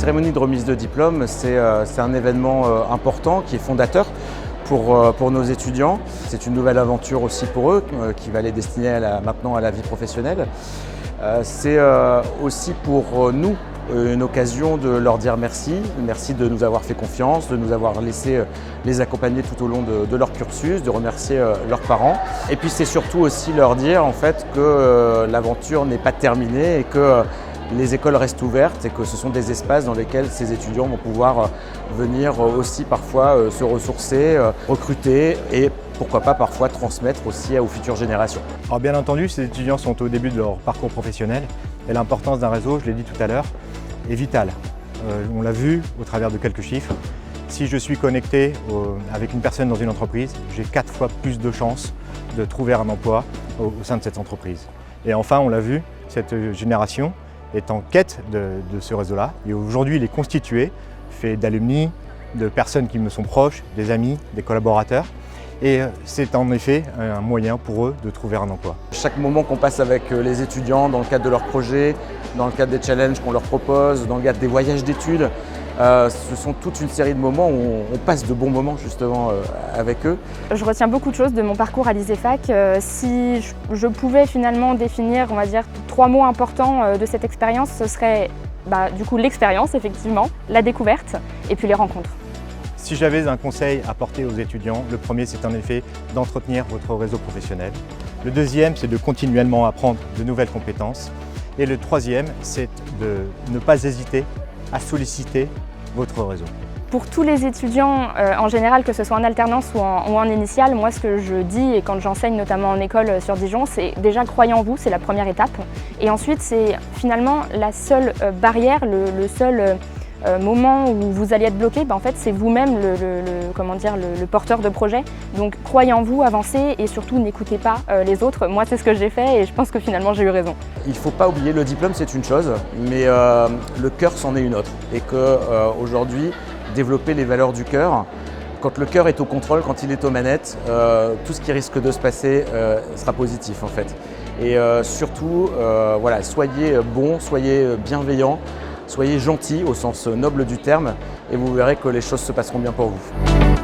cérémonie de remise de diplôme, c'est un événement important qui est fondateur pour nos étudiants. C'est une nouvelle aventure aussi pour eux qui va les destiner maintenant à la vie professionnelle. C'est aussi pour nous une occasion de leur dire merci. Merci de nous avoir fait confiance, de nous avoir laissé les accompagner tout au long de leur cursus, de remercier leurs parents. Et puis c'est surtout aussi leur dire en fait que l'aventure n'est pas terminée et que les écoles restent ouvertes et que ce sont des espaces dans lesquels ces étudiants vont pouvoir venir aussi parfois se ressourcer, recruter et pourquoi pas parfois transmettre aussi aux futures générations. Alors bien entendu, ces étudiants sont au début de leur parcours professionnel et l'importance d'un réseau, je l'ai dit tout à l'heure, est vitale. On l'a vu au travers de quelques chiffres. Si je suis connecté avec une personne dans une entreprise, j'ai 4 fois plus de chances de trouver un emploi au sein de cette entreprise. Et enfin, on l'a vu, cette génération est en quête de ce réseau-là. Et aujourd'hui, il est constitué, fait d'alumni, de personnes qui me sont proches, des amis, des collaborateurs. Et c'est en effet un moyen pour eux de trouver un emploi. Chaque moment qu'on passe avec les étudiants dans le cadre de leurs projets, dans le cadre des challenges qu'on leur propose, dans le cadre des voyages d'études, ce sont toute une série de moments où on passe de bons moments justement avec eux. Je retiens beaucoup de choses de mon parcours à l'ISEFAC. Si je pouvais finalement définir, on va dire, 3 mots importants de cette expérience, ce serait du coup l'expérience effectivement, la découverte et puis les rencontres. Si j'avais un conseil à porter aux étudiants, le premier c'est en effet d'entretenir votre réseau professionnel. Le deuxième c'est de continuellement apprendre de nouvelles compétences. Et le troisième c'est de ne pas hésiter à solliciter votre réseau. Pour tous les étudiants en général, que ce soit en alternance ou en initiale, moi ce que je dis et quand j'enseigne notamment en école sur Dijon, c'est déjà croyez en vous, c'est la première étape. Et ensuite c'est finalement la seule barrière, le seul moment où vous allez être bloqué, en fait c'est vous-même le porteur de projet. Donc croyez en vous, avancez et surtout n'écoutez pas les autres. Moi c'est ce que j'ai fait et je pense que finalement j'ai eu raison. Il ne faut pas oublier, le diplôme c'est une chose, mais le cœur c'en est une autre. Et qu'aujourd'hui, développer les valeurs du cœur, quand le cœur est au contrôle, quand il est aux manettes, tout ce qui risque de se passer sera positif en fait. Et surtout, voilà, soyez bons, soyez bienveillants, soyez gentils au sens noble du terme et vous verrez que les choses se passeront bien pour vous.